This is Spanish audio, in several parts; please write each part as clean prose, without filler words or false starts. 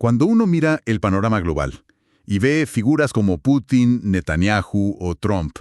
Cuando uno mira el panorama global y ve figuras como Putin, Netanyahu o Trump,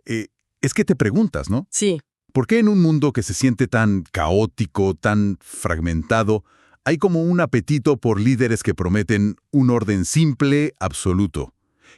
es que te preguntas, ¿no? Sí. ¿Por qué en un mundo que se siente tan caótico, tan fragmentado, hay como un apetito por líderes que prometen un orden simple, absoluto?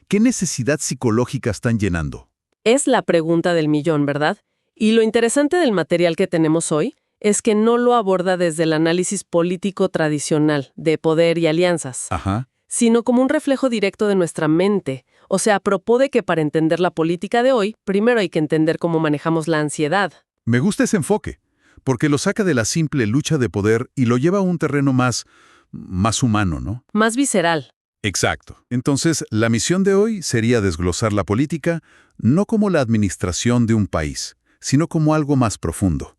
¿Qué necesidad psicológica están llenando? Es la pregunta del millón, ¿verdad? Y lo interesante del material que tenemos hoy es que no lo aborda desde el análisis político tradicional de poder y alianzas, Ajá. sino como un reflejo directo de nuestra mente. O sea, propone que para entender la política de hoy, primero hay que entender cómo manejamos la ansiedad. Me gusta ese enfoque, porque lo saca de la simple lucha de poder y lo lleva a un terreno más humano, ¿no? Más visceral. Exacto. Entonces, la misión de hoy sería desglosar la política no como la administración de un país, sino como algo más profundo.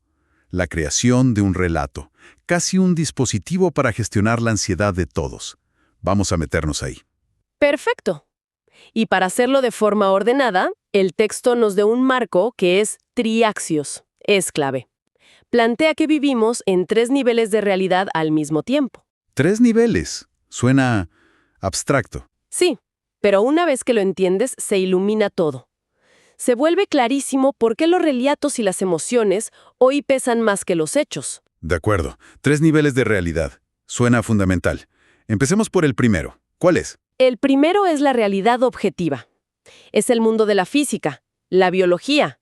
La creación de un relato, casi un dispositivo para gestionar la ansiedad de todos. Vamos a meternos ahí. Perfecto. Y para hacerlo de forma ordenada, el texto nos da un marco que es triaxios. Es clave. Plantea que vivimos en 3 niveles de realidad al mismo tiempo. 3 niveles. Suena abstracto. Sí, pero una vez que lo entiendes, se ilumina todo. Se vuelve clarísimo por qué los relatos y las emociones hoy pesan más que los hechos. De acuerdo. 3 niveles de realidad. Suena fundamental. Empecemos por el primero. ¿Cuál es? El primero es la realidad objetiva. Es el mundo de la física, la biología,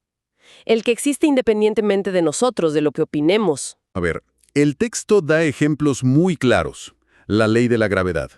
el que existe independientemente de nosotros, de lo que opinemos. A ver, el texto da ejemplos muy claros. La ley de la gravedad.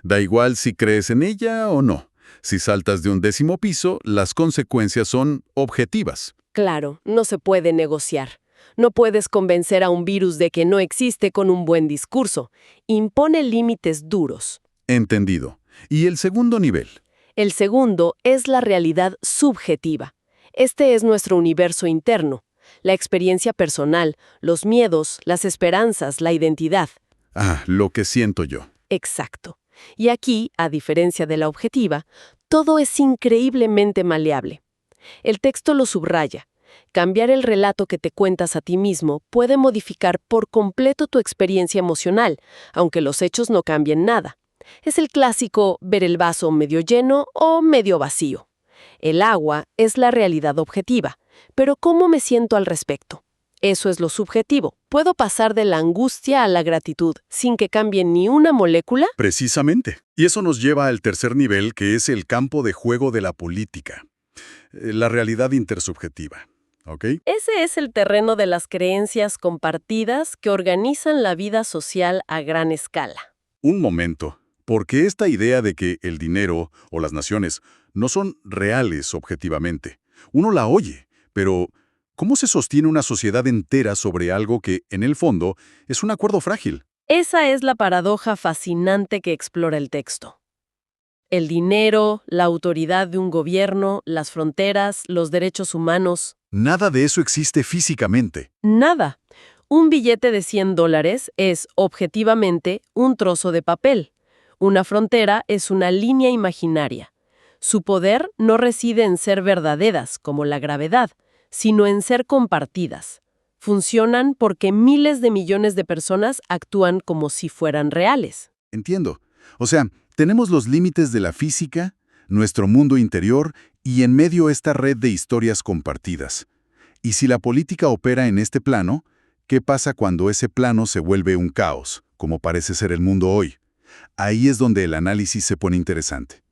Da igual si crees en ella o no. Si saltas de un 10º piso, las consecuencias son objetivas. Claro, no se puede negociar. No puedes convencer a un virus de que no existe con un buen discurso. Impone límites duros. Entendido. ¿Y el segundo nivel? El segundo es la realidad subjetiva. Este es nuestro universo interno, la experiencia personal, los miedos, las esperanzas, la identidad. Ah, lo que siento yo. Exacto. Y aquí, a diferencia de la objetiva, todo es increíblemente maleable. El texto lo subraya. Cambiar el relato que te cuentas a ti mismo puede modificar por completo tu experiencia emocional, aunque los hechos no cambien nada. Es el clásico ver el vaso medio lleno o medio vacío. El agua es la realidad objetiva, pero ¿cómo me siento al respecto? Eso es lo subjetivo. ¿Puedo pasar de la angustia a la gratitud sin que cambie ni una molécula? Precisamente. Y eso nos lleva al tercer nivel, que es el campo de juego de la política. La realidad intersubjetiva. ¿Ok? Ese es el terreno de las creencias compartidas que organizan la vida social a gran escala. Un momento. Porque esta idea de que el dinero o las naciones no son reales objetivamente, uno la oye, pero ¿cómo se sostiene una sociedad entera sobre algo que, en el fondo, es un acuerdo frágil? Esa es la paradoja fascinante que explora el texto. El dinero, la autoridad de un gobierno, las fronteras, los derechos humanos. Nada de eso existe físicamente. Nada. Un billete de $100 es, objetivamente, un trozo de papel. Una frontera es una línea imaginaria. Su poder no reside en ser verdaderas, como la gravedad, sino en ser compartidas. Funcionan porque miles de millones de personas actúan como si fueran reales. Entiendo. O sea, tenemos los límites de la física, nuestro mundo interior y en medio esta red de historias compartidas. Y si la política opera en este plano, ¿qué pasa cuando ese plano se vuelve un caos, como parece ser el mundo hoy? Ahí es donde el análisis se pone interesante.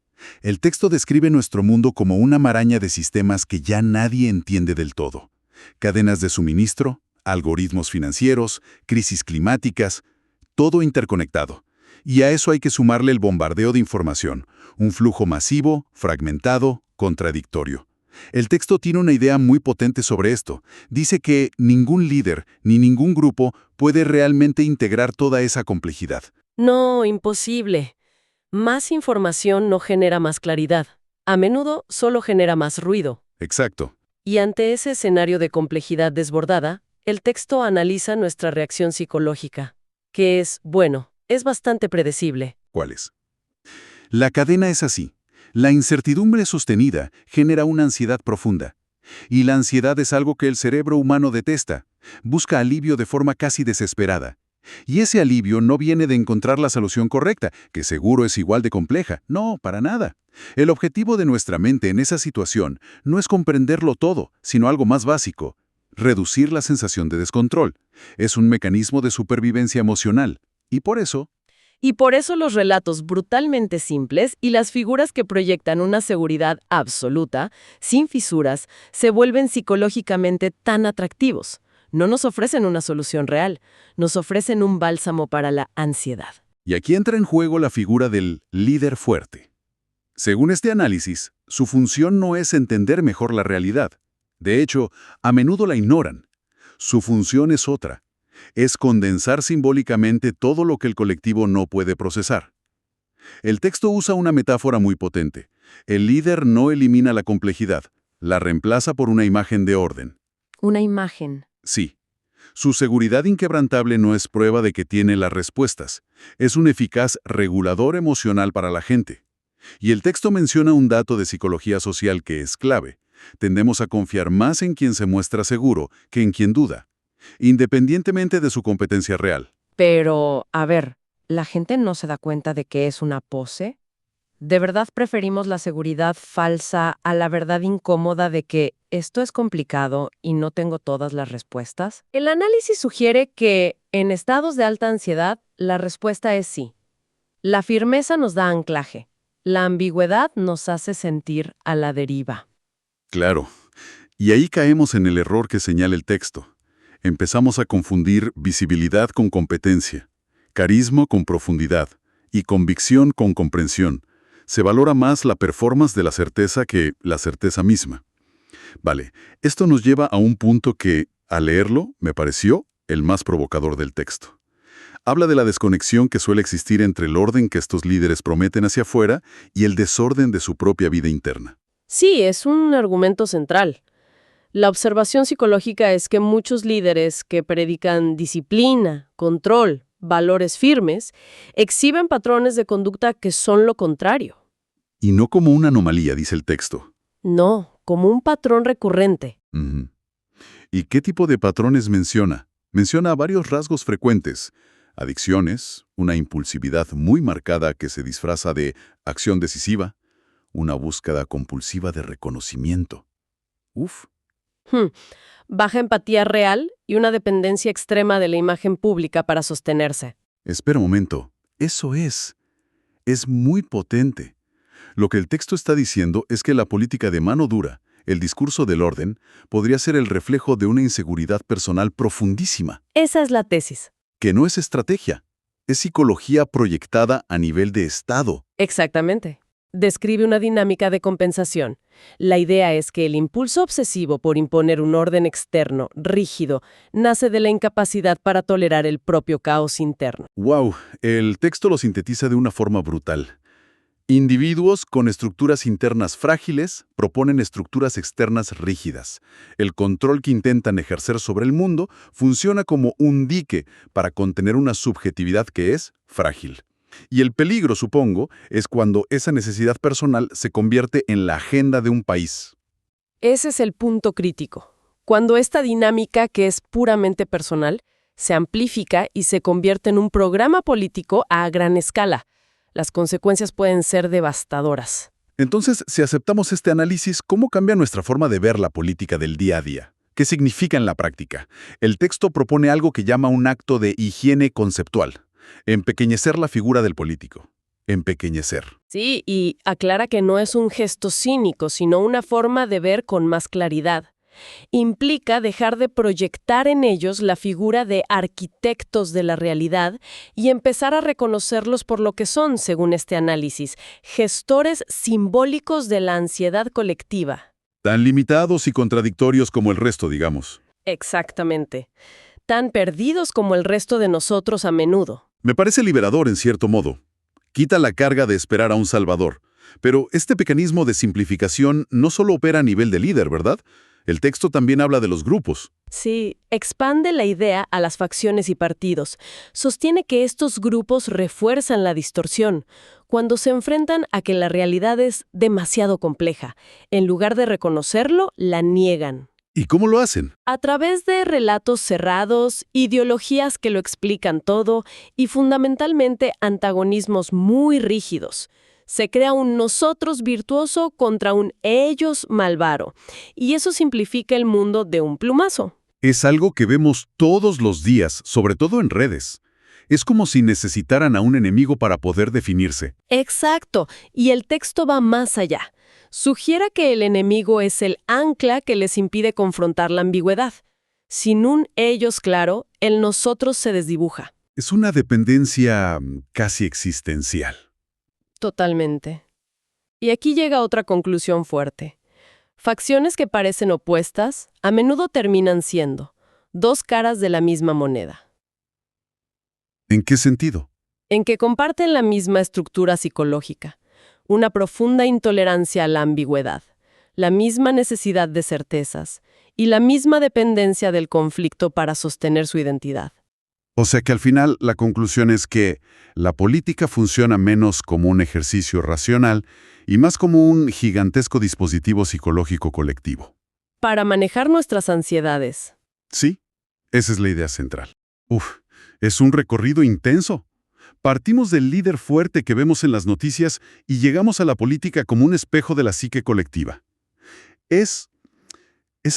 El texto describe nuestro mundo como una maraña de sistemas que ya nadie entiende del todo. Cadenas de suministro, algoritmos financieros, crisis climáticas, todo interconectado. Y a eso hay que sumarle el bombardeo de información, un flujo masivo, fragmentado, contradictorio. El texto tiene una idea muy potente sobre esto. Dice que ningún líder ni ningún grupo puede realmente integrar toda esa complejidad. No, imposible. Más información no genera más claridad. A menudo solo genera más ruido. Exacto. Y ante ese escenario de complejidad desbordada, el texto analiza nuestra reacción psicológica, que es, bueno, es bastante predecible. ¿Cuál es? La cadena es así. La incertidumbre sostenida genera una ansiedad profunda. Y la ansiedad es algo que el cerebro humano detesta. Busca alivio de forma casi desesperada. Y ese alivio no viene de encontrar la solución correcta, que seguro es igual de compleja. No, para nada. El objetivo de nuestra mente en esa situación no es comprenderlo todo, sino algo más básico: reducir la sensación de descontrol. Es un mecanismo de supervivencia emocional. Y por eso, Y por eso los relatos brutalmente simples y las figuras que proyectan una seguridad absoluta, sin fisuras, se vuelven psicológicamente tan atractivos. No nos ofrecen una solución real, nos ofrecen un bálsamo para la ansiedad. y aquí entra en juego la figura del líder fuerte. Según este análisis, su función no es entender mejor la realidad. De hecho, a menudo la ignoran. Su función es otra. Es condensar simbólicamente todo lo que el colectivo no puede procesar. El texto usa una metáfora muy potente. El líder no elimina la complejidad, la reemplaza por una imagen de orden. Una imagen. Sí. Su seguridad inquebrantable no es prueba de que tiene las respuestas. Es un eficaz regulador emocional para la gente. Y el texto menciona un dato de psicología social que es clave. Tendemos a confiar más en quien se muestra seguro que en quien duda, independientemente de su competencia real. Pero, a ver, ¿la gente no se da cuenta de que es una pose? ¿De verdad preferimos la seguridad falsa a la verdad incómoda de que esto es complicado y no tengo todas las respuestas? El análisis sugiere que, en estados de alta ansiedad, la respuesta es sí. La firmeza nos da anclaje. La ambigüedad nos hace sentir a la deriva. Claro. Y ahí caemos en el error que señala el texto. Empezamos a confundir visibilidad con competencia, carisma con profundidad y convicción con comprensión. Se valora más la performance de la certeza que la certeza misma. Vale, esto nos lleva a un punto que, al leerlo, me pareció el más provocador del texto. Habla de la desconexión que suele existir entre el orden que estos líderes prometen hacia afuera y el desorden de su propia vida interna. Sí, es un argumento central. La observación psicológica es que muchos líderes que predican disciplina, control, valores firmes, exhiben patrones de conducta que son lo contrario. Y no como una anomalía, dice el texto. No, como un patrón recurrente. Ujú. ¿Y qué tipo de patrones menciona? Menciona varios rasgos frecuentes: adicciones, una impulsividad muy marcada que se disfraza de acción decisiva, una búsqueda compulsiva de reconocimiento. Uf. Hmm, Baja empatía real y una dependencia extrema de la imagen pública para sostenerse. Espera un momento. Eso es. Es muy potente. Lo que el texto está diciendo es que la política de mano dura, el discurso del orden, podría ser el reflejo de una inseguridad personal profundísima, Esa es la tesis. que no es estrategia, es psicología proyectada a nivel de Estado. Exactamente. Describe una dinámica de compensación. La idea es que el impulso obsesivo por imponer un orden externo, rígido, nace de la incapacidad para tolerar el propio caos interno. ¡Wow! El texto lo sintetiza de una forma brutal. Individuos con estructuras internas frágiles proponen estructuras externas rígidas. El control que intentan ejercer sobre el mundo funciona como un dique para contener una subjetividad que es frágil. Y el peligro, supongo, es cuando esa necesidad personal se convierte en la agenda de un país. Ese es el punto crítico. Cuando esta dinámica, que es puramente personal, se amplifica y se convierte en un programa político a gran escala, las consecuencias pueden ser devastadoras. Entonces, si aceptamos este análisis, ¿cómo cambia nuestra forma de ver la política del día a día? ¿Qué significa en la práctica? El texto propone algo que llama un acto de higiene conceptual: empequeñecer la figura del político. Empequeñecer. Sí, y aclara que no es un gesto cínico, sino una forma de ver con más claridad. Implica dejar de proyectar en ellos la figura de arquitectos de la realidad y empezar a reconocerlos por lo que son, según este análisis, gestores simbólicos de la ansiedad colectiva. Tan limitados y contradictorios como el resto, digamos. Exactamente. Tan perdidos como el resto de nosotros a menudo. Me parece liberador en cierto modo. Quita la carga de esperar a un salvador. Pero este mecanismo de simplificación no solo opera a nivel de líder, ¿verdad? El texto también habla de los grupos. Sí, expande la idea a las facciones y partidos. Sostiene que estos grupos refuerzan la distorsión cuando se enfrentan a que la realidad es demasiado compleja. En lugar de reconocerlo, la niegan. ¿Y cómo lo hacen? A través de relatos cerrados, ideologías que lo explican todo y fundamentalmente antagonismos muy rígidos. Se crea un nosotros virtuoso contra un ellos malvado, y eso simplifica el mundo de un plumazo. Es algo que vemos todos los días, sobre todo en redes. Es como si necesitaran a un enemigo para poder definirse. Exacto, y el texto va más allá. Sugiere que el enemigo es el ancla que les impide confrontar la ambigüedad. Sin un ellos claro, el nosotros se desdibuja. Es una dependencia casi existencial. Totalmente. Y aquí llega otra conclusión fuerte. Facciones que parecen opuestas, a menudo terminan siendo dos caras de la misma moneda, ¿En qué sentido? en que comparten la misma estructura psicológica, una profunda intolerancia a la ambigüedad, la misma necesidad de certezas y la misma dependencia del conflicto para sostener su identidad. O sea que al final la conclusión es que la política funciona menos como un ejercicio racional y más como un gigantesco dispositivo psicológico colectivo. Para manejar nuestras ansiedades. Sí, esa es la idea central. Uf, es un recorrido intenso. Partimos del líder fuerte que vemos en las noticias y llegamos a la política como un espejo de la psique colectiva. Es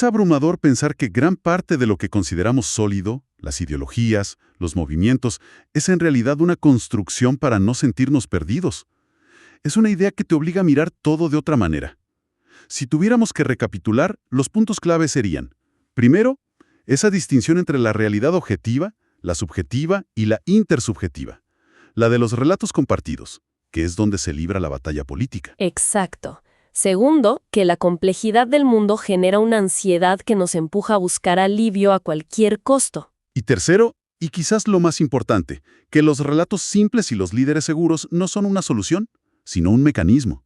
abrumador pensar que gran parte de lo que consideramos sólido, las ideologías, los movimientos, es en realidad una construcción para no sentirnos perdidos. Es una idea que te obliga a mirar todo de otra manera. Si tuviéramos que recapitular, los puntos clave serían: primero, esa distinción entre la realidad objetiva, la subjetiva y la intersubjetiva, la de los relatos compartidos, que es donde se libra la batalla política. Exacto. Segundo, que la complejidad del mundo genera una ansiedad que nos empuja a buscar alivio a cualquier costo. Y tercero, y quizás lo más importante, que los relatos simples y los líderes seguros no son una solución, sino un mecanismo,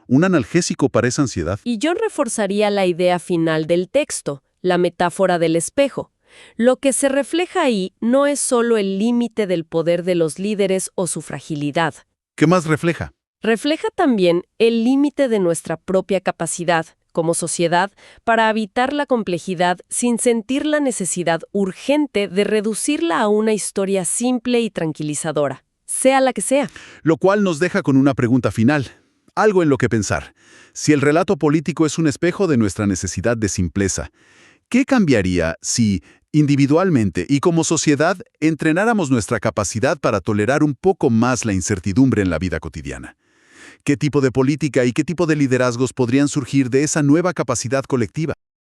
un analgésico para esa ansiedad. Y yo reforzaría la idea final del texto, la metáfora del espejo. Lo que se refleja ahí no es solo el límite del poder de los líderes o su fragilidad. ¿Qué más refleja? Refleja también el límite de nuestra propia capacidad, como sociedad, para habitar la complejidad sin sentir la necesidad urgente de reducirla a una historia simple y tranquilizadora, sea la que sea. Lo cual nos deja con una pregunta final, algo en lo que pensar. Si el relato político es un espejo de nuestra necesidad de simpleza, ¿qué cambiaría si, individualmente y como sociedad, entrenáramos nuestra capacidad para tolerar un poco más la incertidumbre en la vida cotidiana? ¿Qué tipo de política y qué tipo de liderazgos podrían surgir de esa nueva capacidad colectiva?